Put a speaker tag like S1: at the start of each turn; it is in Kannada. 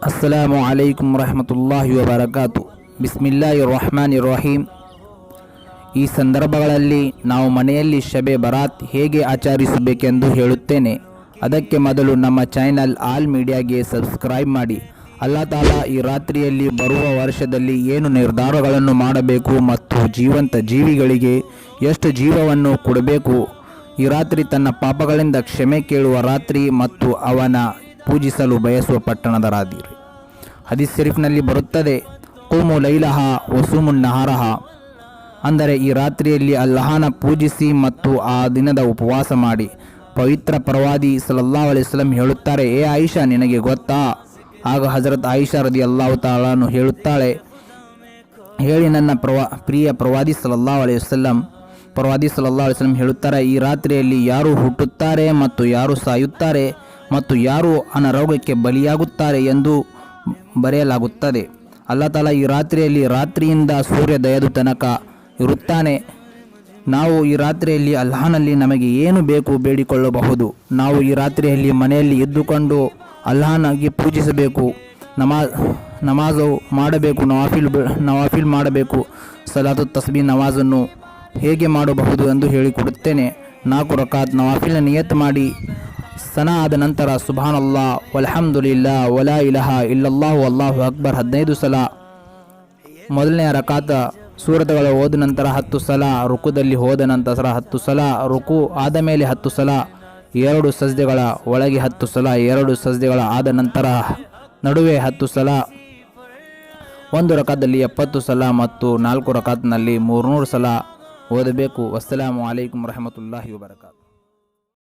S1: ಅಸ್ಸಲಾಮು ಅಲೈಕುಂ ವರಹಮತುಲ್ಲಾಹಿ ವಬರಕಾತು. ಬಿಸ್ಮಿಲ್ಲಾಹಿರ್ ರಹ್ಮಾನಿರ್ ರಹೀಮ್. ಈ ಸಂದರ್ಭಗಳಲ್ಲಿ ನಾವು ಮನೆಯಲ್ಲಿ ಶಬೆ ಬರಾತ್ ಹೇಗೆ ಆಚರಿಸಬೇಕೆಂದು ಹೇಳುತ್ತೇನೆ. ಅದಕ್ಕೆ ಮೊದಲು ನಮ್ಮ ಚಾನೆಲ್ ಆಲ್ ಮೀಡಿಯಾಗೆ ಸಬ್ಸ್ಕ್ರೈಬ್ ಮಾಡಿ. ಅಲ್ಲಾಹ್ ತಾಲಾ ಈ ರಾತ್ರಿಯಲ್ಲಿ ಬರುವ ವರ್ಷದಲ್ಲಿ ಏನು ನಿರ್ಧಾರಗಳನ್ನು ಮಾಡಬೇಕು ಮತ್ತು ಜೀವಂತ ಜೀವಿಗಳಿಗೆ ಎಷ್ಟು ಜೀವವನ್ನು ಕೊಡಬೇಕು, ಈ ರಾತ್ರಿ ತನ್ನ ಪಾಪಗಳಿಂದ ಕ್ಷಮೆ ಕೇಳುವ ರಾತ್ರಿ ಮತ್ತು ಅವನ ಪೂಜಿಸಲು ಬಯಸುವ ಪಟ್ಟಣದ ರಾತ್ರಿ. ಹದೀಸ್ ಶರೀಫ್ನಲ್ಲಿ ಬರುತ್ತದೆ, ಕೂಮು ಲೈಲಹ ವಸೂಮು ನಹಾರಹ, ಅಂದರೆ ಈ ರಾತ್ರಿಯಲ್ಲಿ ಅಲ್ಲಾಹನ ಪೂಜಿಸಿ ಮತ್ತು ಆ ದಿನದ ಉಪವಾಸ ಮಾಡಿ. ಪವಿತ್ರ ಪ್ರವಾದಿ ಸಲ್ಲಲ್ಲಾಹು ಅಲೈಹಿ ವಸಲ್ಲಂ ಹೇಳುತ್ತಾರೆ, ಏ ಆಯಿಷಾ, ನಿನಗೆ ಗೊತ್ತಾ? ಆಗ ಹಜರತ್ ಆಯಿಷಾ ರದಿಯಲ್ಲಾಹು ತಾಲಾನು ಹೇಳುತ್ತಾಳೆ, ಹೇಳಿ ನನ್ನ ಪ್ರಿಯ ಪ್ರವಾದಿ ಸಲ್ಲಲ್ಲಾಹು ಅಲೈಹಿ ವಸಲ್ಲಂ ಹೇಳುತ್ತಾರೆ, ಈ ರಾತ್ರಿಯಲ್ಲಿ ಯಾರು ಹುಟ್ಟುತ್ತಾರೆ ಮತ್ತು ಯಾರು ಸಾಯುತ್ತಾರೆ ಮತ್ತು ಯಾರು ಅನಾರೋಗ್ಯಕ್ಕೆ ಬಲಿಯಾಗುತ್ತಾರೆ ಎಂದು ಬರೆಯಲಾಗುತ್ತದೆ. ಅಲ್ಲಾಹ್ ತಾಲಾ ಈ ರಾತ್ರಿಯಲ್ಲಿ ರಾತ್ರಿಯಿಂದ ಸೂರ್ಯೋದಯದ ತನಕ ಇರುತ್ತಾನೆ. ನಾವು ಈ ರಾತ್ರಿಯಲ್ಲಿ ಅಲ್ಲಾಹನಲ್ಲಿ ನಮಗೆ ಏನು ಬೇಕು ಬೇಡಿಕೊಳ್ಳಬಹುದು. ನಾವು ಈ ರಾತ್ರಿಯಲ್ಲಿ ಮನೆಯಲ್ಲಿ ಇದ್ದುಕೊಂಡು ಅಲ್ಲಾಹನಾಗಿ ಪೂಜಿಸಬೇಕು, ನಮಾಜು ಮಾಡಬೇಕು, ನವಾಫಿಲ್ ಮಾಡಬೇಕು. ಸಲಾತು ತಸ್ಬೀಹ್ ನಮಾಜನ್ನು ಹೇಗೆ ಮಾಡಬಹುದು ಎಂದು ಹೇಳಿಕೊಡುತ್ತೇನೆ. 4 ರಕಾತ್ ನವಾಫಿಲ್ ನಿಯತ್ ಮಾಡಿ ಸನಾ ಆದ ನಂತರ ಸುಬ್ಹಾನಲ್ಲಾ ವಲ್ಹಮ್ದುಲಿಲ್ಲಾ ವಲಾ ಇಲಾಹಾ ಇಲ್ಲಲ್ಲಾಹು ಅಲ್ಲಾಹು ಅಕ್ಬರ್ 15 ಸಲ. ಮೊದಲನೆಯ ರಕಾತ ಸೂರತಗಳ ಹೋದ ನಂತರ 10 ಸಲ, ರುಕುದಲ್ಲಿ ಹೋದ ನಂತರ 10 ಸಲ, ರುಕು ಆದ ಮೇಲೆ 10 ಸಲ, 2 ಸಜ್ದೆಗಳ ಒಳಗೆ 10 ಸಲ, 2 ಸಜ್ದೆಗಳ ಆದ ನಂತರ ನಡುವೆ 10 ಸಲ, 1 ರಕಾದಲ್ಲಿ 70 ಸಲ ಮತ್ತು 4 ರಕಾತ್ನಲ್ಲಿ 300 ಸಲ ಓದಬೇಕು. ಅಸ್ಸಲಾಮು ಅಲೈಕುಂ ವರಹಮತುಲ್ಲಾಹಿ ವಬರಕಾತು.